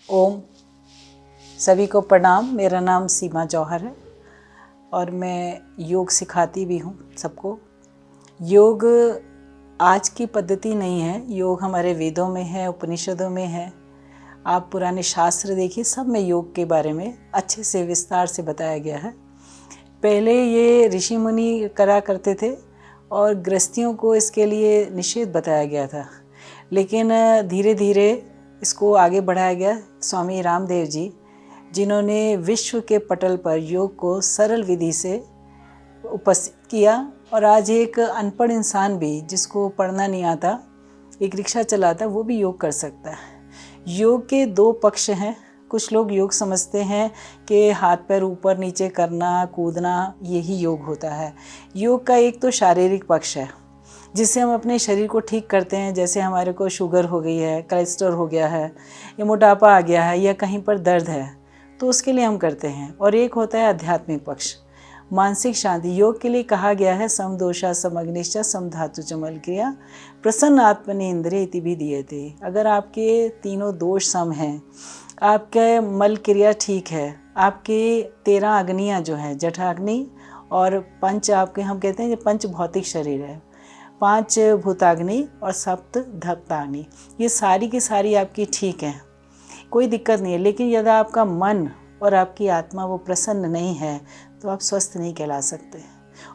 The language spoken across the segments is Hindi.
ओम। सभी को प्रणाम। मेरा नाम सीमा जौहर है और मैं योग सिखाती भी हूँ सबको। योग आज की पद्धति नहीं है, योग हमारे वेदों में है, उपनिषदों में है। आप पुराने शास्त्र देखिए, सब में योग के बारे में अच्छे से विस्तार से बताया गया है। पहले ये ऋषि मुनि करा करते थे और गृहस्थियों को इसके लिए निषेध बताया गया था, लेकिन धीरे धीरे इसको आगे बढ़ाया गया। स्वामी रामदेव जी, जिन्होंने विश्व के पटल पर योग को सरल विधि से उपस्थित किया, और आज एक अनपढ़ इंसान भी, जिसको पढ़ना नहीं आता, एक रिक्शा चलाता, वो भी योग कर सकता है। योग के दो पक्ष हैं। कुछ लोग योग समझते हैं कि हाथ पैर ऊपर नीचे करना, कूदना, यही योग होता है। योग का एक तो शारीरिक पक्ष है, जिससे हम अपने शरीर को ठीक करते हैं। जैसे हमारे को शुगर हो गई है, कोलेस्ट्रॉल हो गया है, या मोटापा आ गया है, या कहीं पर दर्द है, तो उसके लिए हम करते हैं। और एक होता है आध्यात्मिक पक्ष, मानसिक शांति। योग के लिए कहा गया है समदोषा समग्निश्चा समधातु च मल क्रिया प्रसन्न आत्मनि इंद्रिय इति भी दिए थे। अगर आपके तीनों दोष सम हैं, आपके मल क्रिया ठीक है, आपके 13 अग्नियाँ जो हैं, जठाग्नि और पंच, आपके हम कहते हैं कि पंच भौतिक शरीर है, 5 भूताग्नि और 7 धप्ताग्नि, ये सारी की सारी आपकी ठीक है, कोई दिक्कत नहीं है। लेकिन यदि आपका मन और आपकी आत्मा वो प्रसन्न नहीं है, तो आप स्वस्थ नहीं कहला सकते।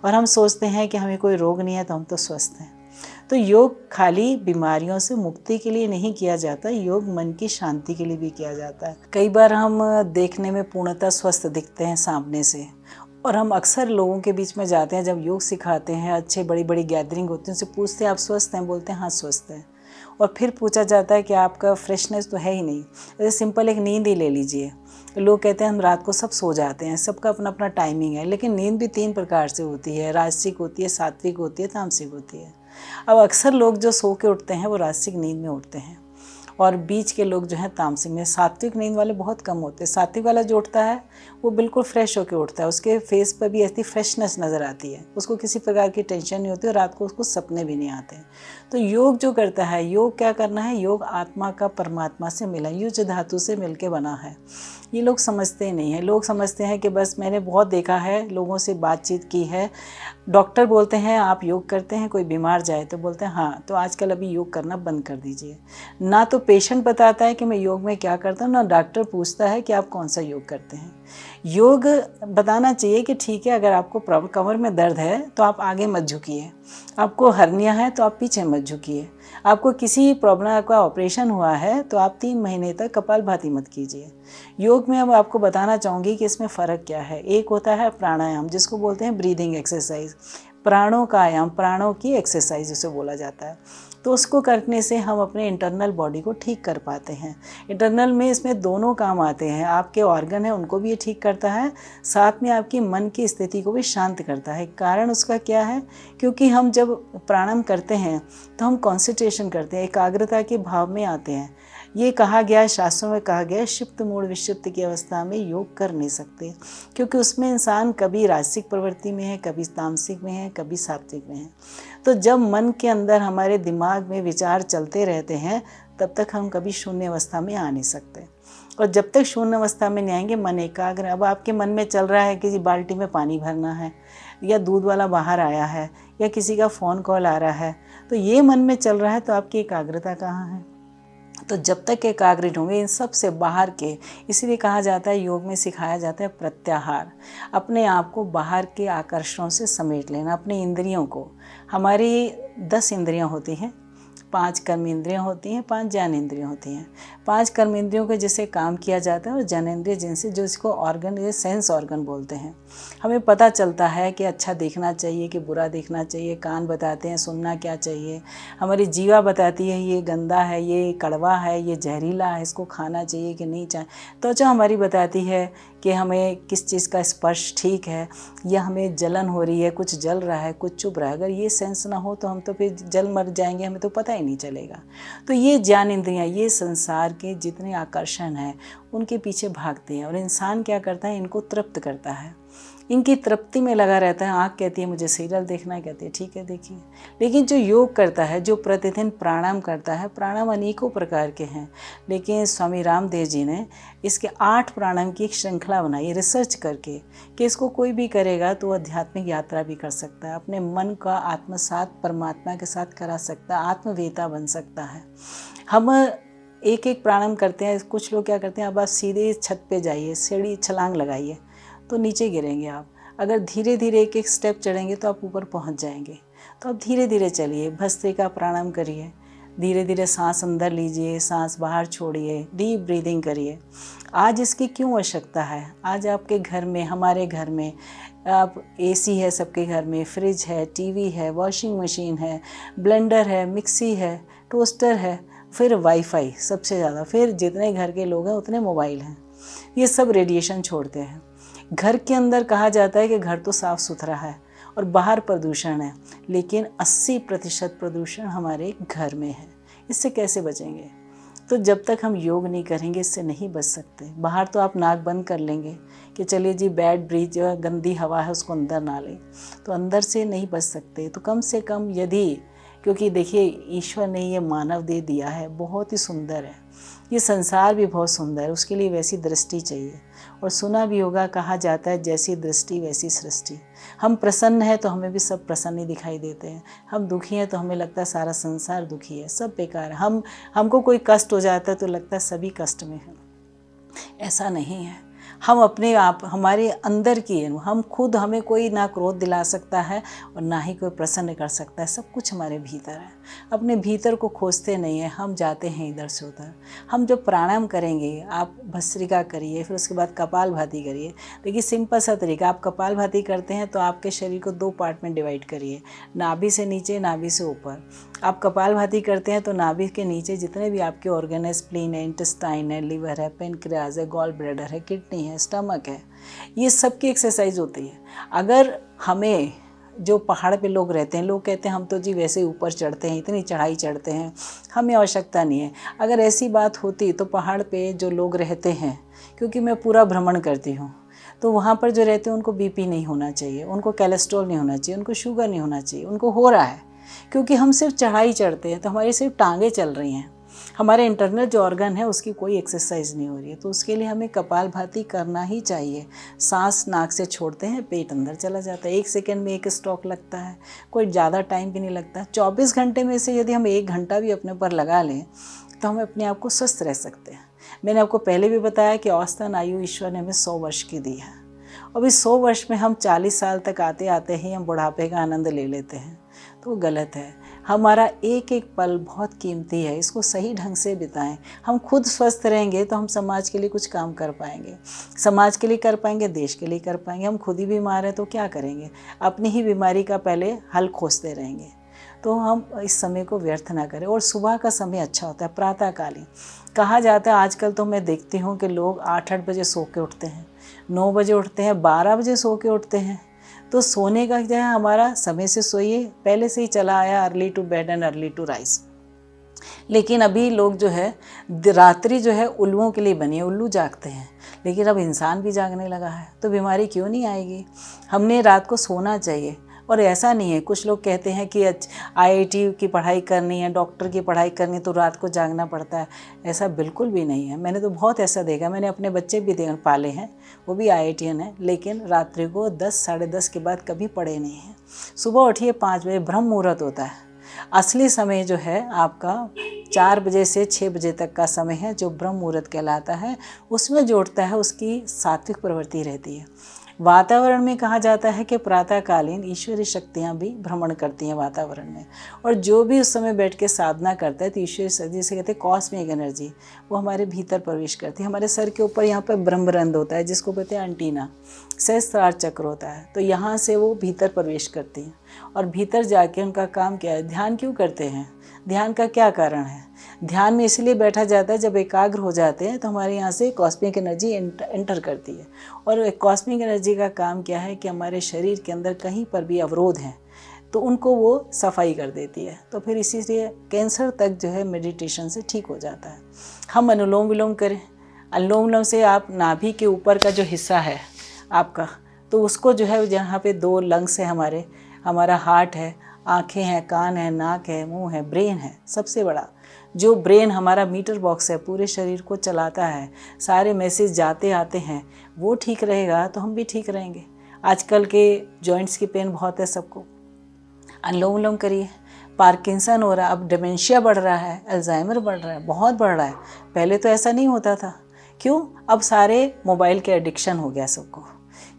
और हम सोचते हैं कि हमें कोई रोग नहीं है तो हम तो स्वस्थ हैं। तो योग खाली बीमारियों से मुक्ति के लिए नहीं किया जाता, योग मन की शांति के लिए भी किया जाता है। कई बार हम देखने में पूर्णतः स्वस्थ दिखते हैं सामने से, और हम अक्सर लोगों के बीच में जाते हैं, जब योग सिखाते हैं, अच्छे बड़ी बड़ी गैदरिंग होती है, उनसे पूछते हैं आप स्वस्थ हैं, बोलते हैं हाँ स्वस्थ हैं। और फिर पूछा जाता है कि आपका फ्रेशनेस तो है ही नहीं। जैसे सिंपल एक नींद ही ले लीजिए, लोग कहते हैं हम रात को सब सो जाते हैं, सबका अपना अपना टाइमिंग है, लेकिन नींद भी 3 प्रकार से होती है, राजसिक होती है, सात्विक होती है, तामसिक होती है। अब अक्सर लोग जो सो के उठते हैं वो राजसिक नींद में उठते हैं, और बीच के लोग जो हैं तामसिक में। सात्विक नींद वाले बहुत कम होते हैं। सात्विक वाला जो उठता है वो बिल्कुल फ्रेश होकर उठता है, उसके फेस पर भी ऐसी फ्रेशनेस नज़र आती है, उसको किसी प्रकार की टेंशन नहीं होती, और रात को उसको सपने भी नहीं आते। तो योग जो करता है, योग क्या करना है, योग आत्मा का परमात्मा से मिला, युज धातु से मिल के बना है। ये लोग समझते ही नहीं हैं। लोग समझते हैं कि बस, मैंने बहुत देखा है, लोगों से बातचीत की है, डॉक्टर बोलते हैं आप योग करते हैं, कोई बीमार जाए तो बोलते हैं हाँ, तो आजकल अभी योग करना बंद कर दीजिए। ना तो पेशेंट बताता है कि मैं योग में क्या करता हूँ, ना डॉक्टर पूछता है कि आप कौन सा योग करते हैं। योग बताना चाहिए कि ठीक है, अगर आपको कमर में दर्द है तो आप आगे मत झुकिए, आपको हर्निया है तो आप पीछे मत झुकिए, आपको किसी प्रॉब्लम का ऑपरेशन हुआ है तो आप 3 महीने तक कपालभाति मत कीजिए। योग में अब आपको बताना चाहूँगी कि इसमें फ़र्क क्या है। एक होता है प्राणायाम, जिसको बोलते हैं ब्रीदिंग एक्सरसाइज, प्राणों का आयाम, प्राणों की एक्सरसाइज उसे बोला जाता है। तो उसको करने से हम अपने इंटरनल बॉडी को ठीक कर पाते हैं। इंटरनल में इसमें दोनों काम आते हैं, आपके ऑर्गन है उनको भी ये ठीक करता है, साथ में आपकी मन की स्थिति को भी शांत करता है। कारण उसका क्या है, क्योंकि हम जब प्राणायाम करते हैं तो हम कंसंट्रेशन करते हैं, एकाग्रता के भाव में आते हैं। ये कहा गया है, शास्त्रों में कहा गया है, क्षिप्त मूढ़ विक्षिप्त की अवस्था में योग कर नहीं सकते, क्योंकि उसमें इंसान कभी राजसिक प्रवृत्ति में है, कभी तामसिक में है, कभी सात्विक में है। तो जब मन के अंदर हमारे दिमाग में विचार चलते रहते हैं, तब तक हम कभी शून्य अवस्था में आ नहीं सकते। और जब तक शून्य अवस्था में नहीं आएंगे, मन एकाग्र। अब आपके मन में चल रहा है कि जी बाल्टी में पानी भरना है, या दूध वाला बाहर आया है, या किसी का फ़ोन कॉल आ रहा है, तो ये मन में चल रहा है, तो आपकी एकाग्रता कहाँ है। तो जब तक एकाग्रित होंगे इन सब से बाहर के, इसीलिए कहा जाता है, योग में सिखाया जाता है प्रत्याहार, अपने आप को बाहर के आकर्षणों से समेट लेना, अपनी इंद्रियों को। हमारी 10 इंद्रियां होती हैं, 5 कर्म इंद्रियां होती हैं, 5 ज्ञान इंद्रियां होती हैं। 5 कर्म इंद्रियों के जिससे काम किया जाता है, और ज्ञानेंद्रिय जिनसे, जो इसको ऑर्गन, ये सेंस ऑर्गन बोलते हैं। हमें पता चलता है कि अच्छा देखना चाहिए कि बुरा देखना चाहिए, कान बताते हैं सुनना क्या चाहिए, हमारी जीवा बताती है ये गंदा है, ये कड़वा है, ये जहरीला है, इसको खाना चाहिए कि नहीं चाहिए। त्वचा हमारी बताती है कि हमें किस चीज़ का स्पर्श ठीक है, या हमें जलन हो रही है, कुछ जल रहा है, कुछ चुभ रहा है। अगर ये सेंस ना हो तो हम तो फिर जल मर जाएंगे, हमें तो पता ही नहीं चलेगा। तो ये ज्ञान इंद्रियाँ, ये संसार के जितने आकर्षण हैं उनके पीछे भागते हैं, और इंसान क्या करता है, इनको तृप्त करता है। इनकी तृप्ति में लगा रहता है। आँख कहती है मुझे सीरियल देखना है, कहती है ठीक है देखिए। लेकिन जो योग करता है, जो प्रतिदिन प्राणायाम करता है, प्राणायाम अनेकों प्रकार के हैं, लेकिन स्वामी रामदेव जी ने इसके 8 प्राणायाम की एक श्रृंखला बनाई रिसर्च करके कि इसको कोई भी करेगा तो आध्यात्मिक यात्रा भी कर सकता है, अपने मन का आत्मसात परमात्मा के साथ करा सकता है, आत्मवेता बन सकता है। हम एक एक प्राणायाम करते हैं। कुछ लोग क्या करते हैं, अब आप सीधे छत पे जाइए, सीढ़ी छलांग लगाइए तो नीचे गिरेंगे आप। अगर धीरे धीरे एक एक स्टेप चढ़ेंगे तो आप ऊपर पहुंच जाएंगे। तो आप धीरे धीरे चलिए, भस्त्रिका प्राणायाम करिए, धीरे धीरे सांस अंदर लीजिए, सांस बाहर छोड़िए, डीप ब्रीदिंग करिए। आज इसकी क्यों आवश्यकता है? आज आपके घर में, हमारे घर में आप एसी है, सबके घर में फ्रिज है, टीवी है, वॉशिंग मशीन है, ब्लेंडर है, मिक्सी है, टोस्टर है, फिर वाईफाई सबसे ज़्यादा, फिर जितने घर के लोग हैं उतने मोबाइल हैं। ये सब रेडिएशन छोड़ते हैं। घर के अंदर कहा जाता है कि घर तो साफ़ सुथरा है और बाहर प्रदूषण है, लेकिन 80% प्रदूषण हमारे घर में है। इससे कैसे बचेंगे? तो जब तक हम योग नहीं करेंगे इससे नहीं बच सकते। बाहर तो आप नाक बंद कर लेंगे कि चलिए जी बैड ब्रीथ, जो गंदी हवा है उसको अंदर ना लें, तो अंदर से नहीं बच सकते। तो कम से कम यदि, क्योंकि देखिए ईश्वर ने ये मानव देह दिया है, बहुत ही सुंदर है, ये संसार भी बहुत सुंदर है, उसके लिए वैसी दृष्टि चाहिए। और सुना भी होगा, कहा जाता है जैसी दृष्टि वैसी सृष्टि। हम प्रसन्न हैं तो हमें भी सब प्रसन्न ही दिखाई देते हैं, हम दुखी हैं तो हमें लगता है सारा संसार दुखी है, सब बेकार है। हमको कोई कष्ट हो जाता है तो लगता है सभी कष्ट में है। ऐसा नहीं है। हम अपने आप, हमारे अंदर की, हम खुद, हमें कोई ना क्रोध दिला सकता है और ना ही कोई प्रसन्न कर सकता है। सब कुछ हमारे भीतर है। अपने भीतर को खोजते नहीं है, हम जाते हैं इधर से उधर। हम जब प्राणायाम करेंगे, आप भस्त्रिका करिए, फिर उसके बाद कपालभाति करिए। देखिए सिंपल सा तरीका, आप कपालभाति करते हैं तो आपके शरीर को 2 पार्ट में डिवाइड करिए, नाभि से नीचे, नाभि से ऊपर। आप कपालभाति करते हैं तो नाभि के नीचे जितने भी आपके ऑर्गन है, स्प्लीन है, इंटेस्टाइन है, लिवर है, पेनक्रियाज है, गॉल ब्लैडर है, किडनी है, स्टमक है, ये सब की एक्सरसाइज होती है। अगर हमें, जो पहाड़ पे लोग रहते हैं, लोग कहते हैं हम तो जी वैसे ऊपर चढ़ते हैं, इतनी चढ़ाई चढ़ते हैं, हमें आवश्यकता नहीं है। अगर ऐसी बात होती तो पहाड़ पे जो लोग रहते हैं, क्योंकि मैं पूरा भ्रमण करती हूँ, तो वहाँ पर जो रहते हैं उनको बीपी नहीं होना चाहिए, उनको कोलेस्ट्रॉल नहीं होना चाहिए, उनको शुगर नहीं होना चाहिए, उनको हो रहा है क्योंकि हम सिर्फ चढ़ाई चढ़ते हैं। तो हमारी सिर्फ टांगें चल रही हैं, हमारे इंटरनल जो ऑर्गन है उसकी कोई एक्सरसाइज नहीं हो रही है। तो उसके लिए हमें कपालभाति करना ही चाहिए। सांस नाक से छोड़ते हैं, पेट अंदर चला जाता है, 1 सेकेंड में 1 स्ट्रोक लगता है, कोई ज़्यादा टाइम भी नहीं लगता। 24 घंटे में से यदि हम 1 घंटा भी अपने ऊपर लगा लें तो हम अपने आप को स्वस्थ रह सकते हैं। मैंने आपको पहले भी बताया कि औसतन आयु ईश्वर ने हमें 100 वर्ष की दी है। अब इस 100 वर्ष में हम 40 साल तक आते आते ही हम बुढ़ापे का आनंद ले लेते हैं, तो वो गलत है। हमारा एक एक पल बहुत कीमती है, इसको सही ढंग से बिताएं। हम खुद स्वस्थ रहेंगे तो हम समाज के लिए कुछ काम कर पाएंगे, समाज के लिए कर पाएंगे, देश के लिए कर पाएंगे। हम खुद ही बीमार हैं तो क्या करेंगे? अपनी ही बीमारी का पहले हल खोजते रहेंगे। तो हम इस समय को व्यर्थ ना करें। और सुबह का समय अच्छा होता है, प्रातःकालीन। कहा जाता है, आजकल तो मैं देखती हूँ कि लोग 8-8 बजे सो के उठते हैं, 9 बजे उठते हैं, 12 बजे सो के उठते हैं। तो सोने का जो है हमारा समय से सोइए, पहले से ही चला आया early to bed and early to rise. लेकिन अभी लोग जो है, रात्रि जो है उल्लुओं के लिए बनी है, उल्लू जागते हैं, लेकिन अब इंसान भी जागने लगा है, तो बीमारी क्यों नहीं आएगी? हमने रात को सोना चाहिए। और ऐसा नहीं है, कुछ लोग कहते हैं कि IIT की पढ़ाई करनी है, डॉक्टर की पढ़ाई करनी है तो रात को जागना पड़ता है। ऐसा बिल्कुल भी नहीं है। मैंने तो बहुत ऐसा देखा, मैंने अपने बच्चे भी पाले हैं, वो भी IITian हैं, लेकिन रात्रि को 10 साढ़े 10 के बाद कभी पढ़े नहीं हैं। सुबह उठिए 5 बजे, ब्रह्म मुहूर्त होता है। असली समय जो है आपका 4 बजे से 6 बजे तक का समय है, जो ब्रह्म मुहूर्त कहलाता है। उसमें जो उठता है उसकी सात्विक प्रवृत्ति रहती है। वातावरण में कहा जाता है कि प्रातःकालीन ईश्वरीय शक्तियाँ भी भ्रमण करती हैं वातावरण में, और जो भी उस समय बैठ के साधना करता है तो ईश्वरीय शक्ति, जिसे कहते हैं कॉस्मिक एनर्जी, वो हमारे भीतर प्रवेश करती है। हमारे सर के ऊपर यहाँ पर ब्रह्मरंध्र होता है, जिसको कहते हैं एंटीना, सहस्त्रार चक्र होता है, तो यहाँ से वो भीतर प्रवेश करती हैं। और भीतर जाके उनका काम क्या है? ध्यान क्यों करते हैं? ध्यान का क्या कारण है? ध्यान में इसलिए बैठा जाता है, जब एकाग्र हो जाते हैं तो हमारे यहाँ से कॉस्मिक एनर्जी एंटर करती है। और कॉस्मिक एनर्जी का काम क्या है कि हमारे शरीर के अंदर कहीं पर भी अवरोध हैं तो उनको वो सफाई कर देती है। तो फिर इसीलिए कैंसर तक जो है मेडिटेशन से ठीक हो जाता है। हम अनुलोम विलोम करें। अनुलोम विलोम से आप नाभि के ऊपर का जो हिस्सा है आपका, तो उसको जो है जहाँ पे 2 लंग्स है हमारे, हमारा हार्ट है, आँखें हैं, कान है, नाक है, मुंह है, ब्रेन है, सबसे बड़ा जो ब्रेन हमारा मीटर बॉक्स है, पूरे शरीर को चलाता है, सारे मैसेज जाते आते हैं, वो ठीक रहेगा तो हम भी ठीक रहेंगे। आजकल के जॉइंट्स की पेन बहुत है सबको, अनुलोम विलोम करिए। पार्किंसन हो रहा है, अब डिमेंशिया बढ़ रहा है, अल्जाइमर बढ़ रहा है, बहुत बढ़ रहा है। पहले तो ऐसा नहीं होता था। क्यों? अब सारे मोबाइल के एडिक्शन हो गया सबको,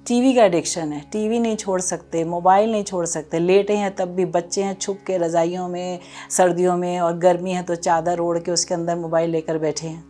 टीवी का एडिक्शन है, टीवी नहीं छोड़ सकते, मोबाइल नहीं छोड़ सकते, लेटे हैं तब भी, बच्चे हैं छुप के रज़ाइयों में सर्दियों में, और गर्मी है तो चादर ओढ़ के उसके अंदर मोबाइल लेकर बैठे हैं।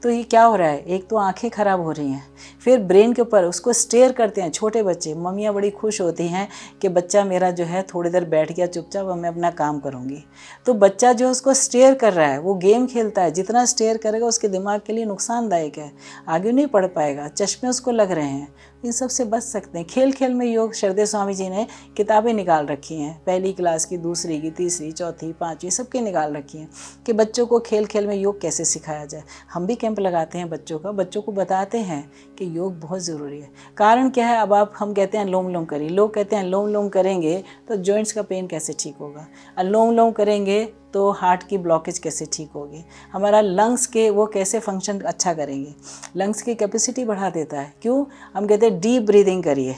तो ये क्या हो रहा है, एक तो आंखें ख़राब हो रही हैं, फिर ब्रेन के ऊपर उसको स्टेयर करते हैं छोटे बच्चे। मम्मियाँ बड़ी खुश होती हैं कि बच्चा मेरा जो है थोड़ी देर बैठ गया चुपचाप, अब मैं अपना काम करूँगी। तो बच्चा जो उसको स्टेयर कर रहा है, वो गेम खेलता है, जितना स्टेयर करेगा उसके दिमाग के लिए नुकसानदायक है, आगे नहीं पढ़ पाएगा, चश्मे उसको लग रहे हैं। इन सब से बच सकते हैं। खेल खेल में योग, श्रद्धेय स्वामी जी ने किताबें निकाल रखी हैं, पहली क्लास की, दूसरी की, तीसरी, चौथी, पाँचवीं, सबकी निकाल रखी हैं कि बच्चों को खेल खेल में योग कैसे सिखाया जाए। हम भी कैंप लगाते हैं बच्चों का, बच्चों को बताते हैं कि योग बहुत ज़रूरी है। कारण क्या है, अब हम कहते हैं अनुलोम विलोम करिए, लोग कहते हैं अनुलोम विलोम करेंगे तो जॉइंट्स का पेन कैसे ठीक होगा, अनुलोम विलोम करेंगे तो हार्ट की ब्लॉकेज कैसे ठीक होगी, हमारा लंग्स के वो कैसे फंक्शन अच्छा करेंगे, लंग्स की कैपेसिटी बढ़ा देता है। क्यों? हम कहते हैं डीप ब्रीदिंग करिए,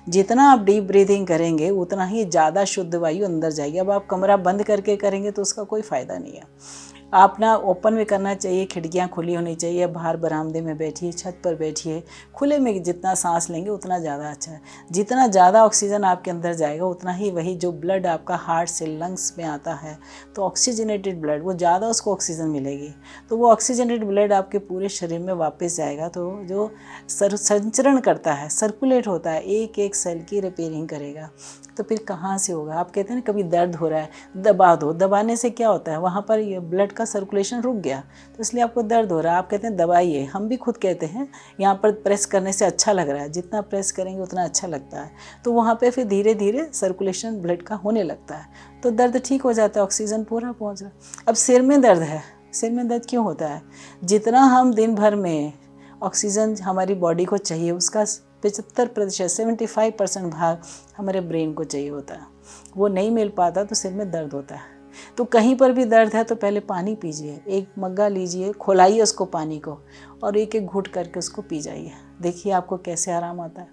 जितना आप डीप ब्रीदिंग करेंगे उतना ही ज़्यादा शुद्ध वायु अंदर जाएगी। अब आप कमरा बंद करके करेंगे तो उसका कोई फ़ायदा नहीं है। आप ना ओपन में करना चाहिए, खिड़कियां खुली होनी चाहिए, बाहर बरामदे में बैठिए, छत पर बैठिए, खुले में जितना सांस लेंगे उतना ज़्यादा अच्छा है। जितना ज़्यादा ऑक्सीजन आपके अंदर जाएगा उतना ही वही जो ब्लड आपका हार्ट से लंग्स में आता है, तो ऑक्सीजनेटेड ब्लड, वो ज़्यादा उसको ऑक्सीजन मिलेगी, तो वो ऑक्सीजनेटेड ब्लड आपके पूरे शरीर में वापस जाएगा, तो जो संचरण करता है, सर्कुलेट होता है, एक एक सेल की रिपेयरिंग करेगा। तो फिर कहाँ से होगा? आप कहते हैं ना कभी दर्द हो रहा है, दबा दो, दबाने से क्या होता है, वहाँ पर ये ब्लड का सर्कुलेशन रुक गया, तो इसलिए आपको दर्द हो रहा है, आप कहते हैं दबाइए। हम भी खुद कहते हैं यहाँ पर प्रेस करने से अच्छा लग रहा है, जितना प्रेस करेंगे उतना अच्छा लगता है, तो वहाँ पे फिर धीरे धीरे सर्कुलेशन ब्लड का होने लगता है, तो दर्द ठीक हो जाता है, ऑक्सीजन पूरा पहुँच रहा है। अब सिर में दर्द है, सिर में दर्द क्यों होता है? जितना हम दिन भर में ऑक्सीजन हमारी बॉडी को चाहिए उसका 75%, 75% भाग हमारे ब्रेन को चाहिए होता है, वो नहीं मिल पाता तो सिर में दर्द होता है। तो कहीं पर भी दर्द है तो पहले पानी पीजिए, एक मग्गा लीजिए, खोलाइए उसको पानी को, और एक एक घूंट करके उसको पी जाइए, देखिए आपको कैसे आराम आता है।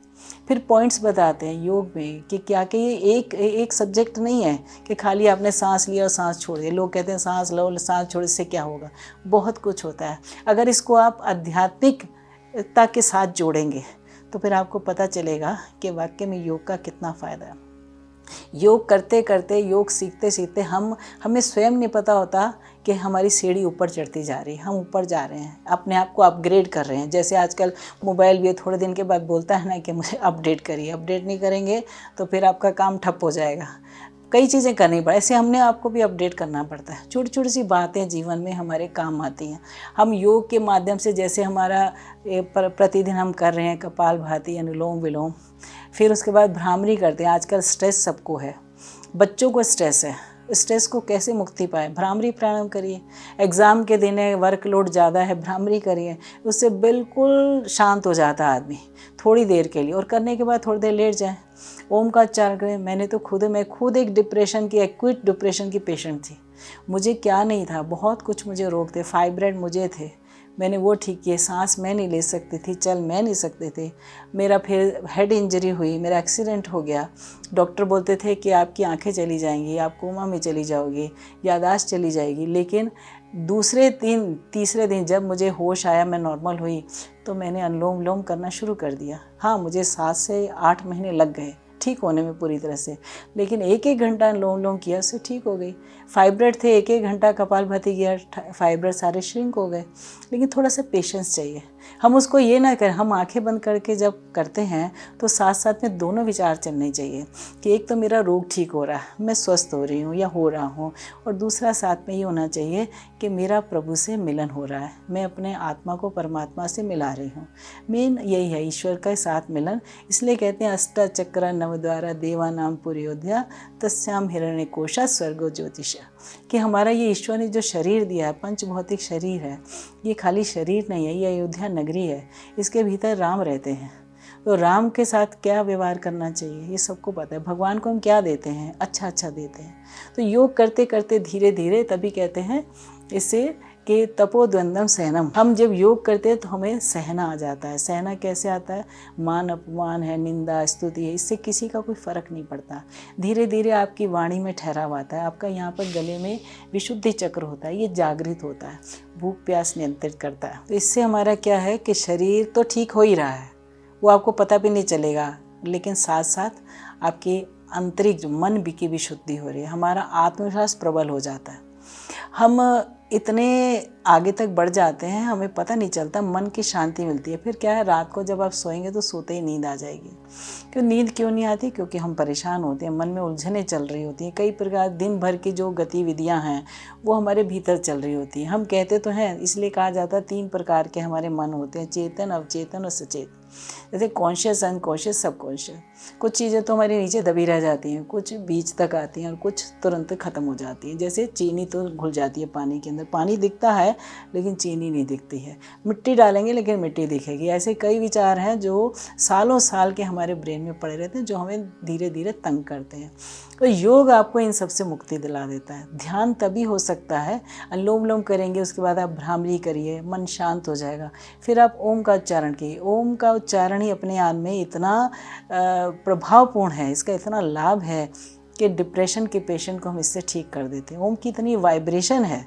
फिर पॉइंट्स बताते हैं योग में कि क्या कि ये एक सब्जेक्ट नहीं है कि खाली आपने सांस लिया और सांस छोड़ दिया। लोग कहते हैं सांस लो, सांस छोड़, इससे क्या होगा? बहुत कुछ होता है। अगर इसको आप आध्यात्मिकता के साथ जोड़ेंगे तो फिर आपको पता चलेगा कि वाकई में योग का कितना फ़ायदा है। योग करते करते, योग सीखते सीखते हमें स्वयं नहीं पता होता कि हमारी सीढ़ी ऊपर चढ़ती जा रही है, हम ऊपर जा रहे हैं, अपने आप को अपग्रेड कर रहे हैं। जैसे आजकल मोबाइल भी थोड़े दिन के बाद बोलता है ना कि मुझे अपडेट करिए, अपडेट नहीं करेंगे तो फिर आपका काम ठप हो जाएगा। कई चीज़ें करनी पड़े, ऐसे हमने आपको भी अपडेट करना पड़ता है। छोटी छोटी सी बातें जीवन में हमारे काम आती हैं। हम योग के माध्यम से, जैसे हमारा प्रतिदिन हम कर रहे हैं कपालभाति, अनुलोम विलोम, फिर उसके बाद भ्रामरी करते हैं। आजकल स्ट्रेस सबको है, बच्चों को स्ट्रेस है, स्ट्रेस को कैसे मुक्ति पाए? भ्रामरी प्राणायाम करिए। एग्ज़ाम के दिन है, वर्कलोड ज़्यादा है, भ्रामरी करिए, उससे बिल्कुल शांत हो जाता है आदमी थोड़ी देर के लिए, और करने के बाद थोड़ी देर लेट जाए, ओम का उच्चारण करें। मैं खुद एक डिप्रेशन की, एक्यूट डिप्रेशन की पेशेंट थी। मुझे क्या नहीं था, बहुत कुछ मुझे रोग थे, फाइब्राइड मुझे थे, मैंने वो ठीक किए, सांस मैं नहीं ले सकती थी, चल मैं नहीं सकते थे, मेरा फिर हेड इंजरी हुई, मेरा एक्सीडेंट हो गया। डॉक्टर बोलते थे कि आपकी आंखें चली जाएंगी, आप कोमा में चली जाओगी, याददाश्त चली जाएगी। लेकिन तीसरे दिन जब मुझे होश आया, मैं नॉर्मल हुई, तो मैंने अनुलोम विलोम करना शुरू कर दिया। हाँ, मुझे 7 से 8 महीने लग गए ठीक होने में पूरी तरह से, लेकिन एक घंटा अनुलोम विलोम किया, उससे ठीक हो गई। फाइब्राइड थे, एक घंटा कपालभाति किया, फाइब्राइड सारे श्रिंक हो गए। लेकिन थोड़ा सा पेशेंस चाहिए। हम उसको ये ना करें, हम आंखें बंद करके जब करते हैं तो साथ साथ में दोनों विचार चलने चाहिए कि एक तो मेरा रोग ठीक हो रहा है, मैं स्वस्थ हो रही हूँ या हो रहा हूँ, और दूसरा साथ में ये होना चाहिए कि मेरा प्रभु से मिलन हो रहा है, मैं अपने आत्मा को परमात्मा से मिला रही हूँ। मेन यही है, ईश्वर के साथ मिलन। इसलिए कहते हैं अष्टचक्र नवद्वारा देवानाम पुरयोध्या तस्याम हिरण्यकोशा स्वर्गो ज्योतिषा, कि हमारा ये ईश्वर ने जो शरीर दिया है, पंचभौतिक शरीर है, ये खाली शरीर नहीं है, ये अयोध्या नगरी है, इसके भीतर राम रहते हैं। तो राम के साथ क्या व्यवहार करना चाहिए ये सबको पता है। भगवान को हम क्या देते हैं, अच्छा अच्छा देते हैं। तो योग करते करते धीरे धीरे, तभी कहते हैं इसे कि तपोद्वंद्वम सहनम। हम जब योग करते हैं तो हमें सहना आ जाता है। सहना कैसे आता है? मान अपमान है, निंदा स्तुति है, इससे किसी का कोई फर्क नहीं पड़ता। धीरे धीरे आपकी वाणी में ठहराव आता है, आपका यहाँ पर गले में विशुद्धि चक्र होता है, ये जागृत होता है, भूख प्यास नियंत्रित करता है। तो इससे हमारा क्या है कि शरीर तो ठीक हो ही रहा है, वो आपको पता भी नहीं चलेगा, लेकिन साथ साथ आपकी आंतरिक जो मन की भी शुद्धि हो रही है, हमारा आत्मविश्वास प्रबल हो जाता है। हम इतने आगे तक बढ़ जाते हैं, हमें पता नहीं चलता, मन की शांति मिलती है। फिर क्या है, रात को जब आप सोएंगे तो सोते ही नींद आ जाएगी। क्यों नींद क्यों नहीं आती? क्योंकि हम परेशान होते हैं, मन में उलझनें चल रही होती हैं, कई प्रकार दिन भर की जो गतिविधियां हैं वो हमारे भीतर चल रही होती हैं। हम कहते तो हैं, इसलिए कहा जाता है 3 प्रकार के हमारे मन होते हैं, चेतन, अवचेतन और सचेत। जैसे कॉन्शियस, अनकॉन्शियस, सबकॉन्शियस। कुछ चीज़ें तो हमारे नीचे दबी रह जाती हैं, कुछ बीच तक आती हैं और कुछ तुरंत ख़त्म हो जाती हैं। जैसे चीनी तो घुल जाती है पानी के अंदर, पानी दिखता है लेकिन चीनी नहीं दिखती है। मिट्टी डालेंगे लेकिन मिट्टी दिखेगी। ऐसे कई विचार हैं जो सालों साल के हमारे ब्रेन में पड़े रहते हैं, जो हमें धीरे धीरे तंग करते हैं। तो योग आपको इन सब से मुक्ति दिला देता है। ध्यान तभी हो सकता है, अनुलोम विलोम करेंगे, उसके बाद आप भ्रामरी करिए, मन शांत हो जाएगा। फिर आप ओम का उच्चारण कीजिए। ओम का उच्चारण ही अपने आप में इतना प्रभावपूर्ण है, इसका इतना लाभ है कि डिप्रेशन के पेशेंट को हम इससे ठीक कर देते हैं। ओम की इतनी वाइब्रेशन है,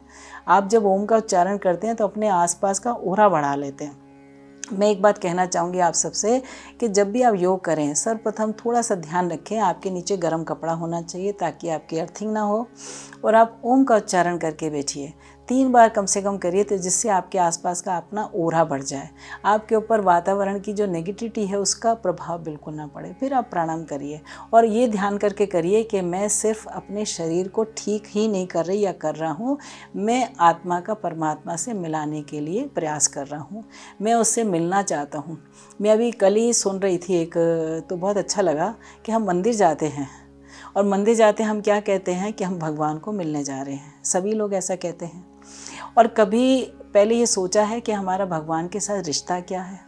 आप जब ओम का उच्चारण करते हैं तो अपने आसपास का ऑरा बढ़ा लेते हैं। मैं एक बात कहना चाहूँगी आप सबसे कि जब भी आप योग करें, सर्वप्रथम थोड़ा सा ध्यान रखें, आपके नीचे गर्म कपड़ा होना चाहिए ताकि आपकी अर्थिंग ना हो, और आप ओम का उच्चारण करके बैठिए। 3 बार कम से कम करिए, तो जिससे आपके आसपास का अपना ओरा बढ़ जाए, आपके ऊपर वातावरण की जो नेगेटिविटी है उसका प्रभाव बिल्कुल ना पड़े। फिर आप प्राणायाम करिए और ये ध्यान करके करिए कि मैं सिर्फ अपने शरीर को ठीक ही नहीं कर रही या कर रहा हूँ, मैं आत्मा का परमात्मा से मिलाने के लिए प्रयास कर रहा हूँ, मैं उससे मिलना चाहता हूँ। मैं अभी कल ही सुन रही थी एक, तो बहुत अच्छा लगा कि हम मंदिर जाते हैं और मंदिर जाते हम क्या कहते हैं कि हम भगवान को मिलने जा रहे हैं। सभी लोग ऐसा कहते हैं। और कभी पहले ये सोचा है कि हमारा भगवान के साथ रिश्ता क्या है?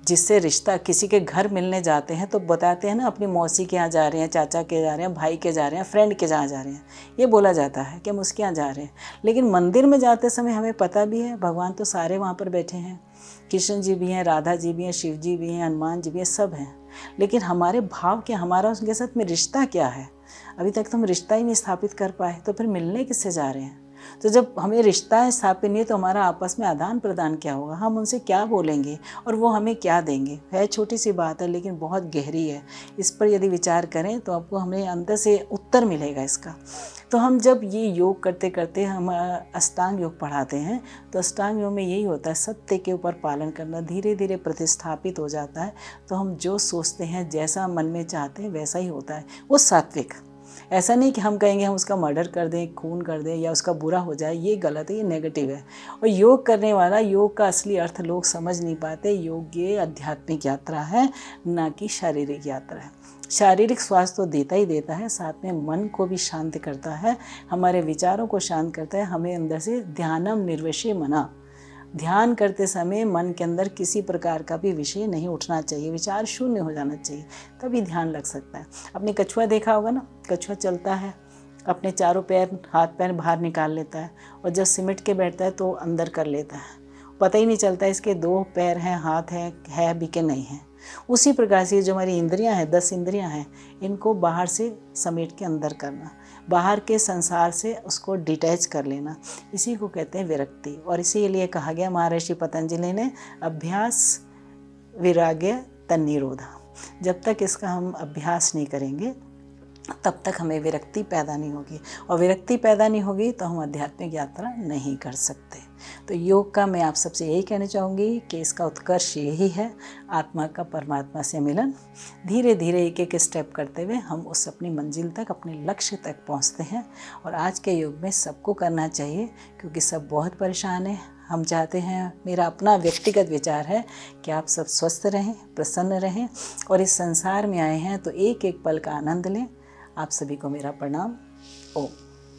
जिससे रिश्ता, किसी के घर मिलने जाते हैं तो बताते हैं ना, अपनी मौसी के यहाँ जा रहे हैं, चाचा के जा रहे हैं, भाई के जा रहे हैं, फ्रेंड के जहाँ जा रहे हैं, ये बोला जाता है कि हम उसके यहाँ जा रहे हैं। लेकिन मंदिर में जाते समय हमें पता भी है भगवान तो सारे वहाँ पर बैठे हैं, कृष्ण जी भी हैं, राधा जी भी हैं, शिव जी भी हैं, हनुमान जी भी हैं, सब हैं। लेकिन हमारे भाव क्या, हमारा उनके साथ में रिश्ता क्या है? अभी तक तो हम रिश्ता ही नहीं स्थापित कर पाए, तो फिर मिलने किससे जा रहे हैं? तो जब हमें रिश्ता स्थापित नहीं है तो हमारा आपस में आदान प्रदान क्या होगा? हम उनसे क्या बोलेंगे और वो हमें क्या देंगे? है छोटी सी बात है लेकिन बहुत गहरी है। इस पर यदि विचार करें तो आपको हमें अंदर से उत्तर मिलेगा इसका। तो हम जब ये योग करते करते हम अष्टांग योग पढ़ाते हैं, तो अष्टांग योग में यही होता है, सत्य के ऊपर पालन करना धीरे धीरे प्रतिस्थापित हो जाता है। तो हम जो सोचते हैं, जैसा मन में चाहते हैं वैसा ही होता है, वो सात्विक। ऐसा नहीं कि हम कहेंगे हम उसका मर्डर कर दें, खून कर दें या उसका बुरा हो जाए, ये गलत है, ये नेगेटिव है। और योग करने वाला, योग का असली अर्थ लोग समझ नहीं पाते। योग ये आध्यात्मिक यात्रा है, ना कि शारीरिक यात्रा है। शारीरिक स्वास्थ्य तो देता ही देता है, साथ में मन को भी शांत करता है, हमारे विचारों को शांत करता है। हमें अंदर से ध्यानम निर्विषय मना, ध्यान करते समय मन के अंदर किसी प्रकार का भी विषय नहीं उठना चाहिए, विचार शून्य हो जाना चाहिए, तभी ध्यान लग सकता है। आपने कछुआ देखा होगा ना, कछुआ चलता है, अपने चारों पैर, हाथ पैर बाहर निकाल लेता है और जब सिमट के बैठता है तो अंदर कर लेता है, पता ही नहीं चलता इसके 2 पैर हैं, हाथ है भी कि नहीं है। उसी प्रकार से जो हमारी इंद्रियां हैं, 10 इंद्रियां हैं, इनको बाहर से समेट के अंदर करना, बाहर के संसार से उसको डिटैच कर लेना, इसी को कहते हैं विरक्ति। और इसीलिए कहा गया महर्षि पतंजलि ने, अभ्यास विराग्य तन्निरोधा। जब तक इसका हम अभ्यास नहीं करेंगे तब तक हमें विरक्ति पैदा नहीं होगी, और विरक्ति पैदा नहीं होगी तो हम आध्यात्मिक यात्रा नहीं कर सकते। तो योग का मैं आप सबसे यही कहना चाहूँगी कि इसका उत्कर्ष यही है, आत्मा का परमात्मा से मिलन। धीरे धीरे एक एक स्टेप करते हुए हम उस अपनी मंजिल तक, अपने लक्ष्य तक पहुँचते हैं। और आज के युग में सबको करना चाहिए, क्योंकि सब बहुत परेशान हैं। हम चाहते हैं, मेरा अपना व्यक्तिगत विचार है कि आप सब स्वस्थ रहें, प्रसन्न रहें, और इस संसार में आए हैं तो एक एक पल का आनंद लें। आप सभी को मेरा प्रणाम। ओम।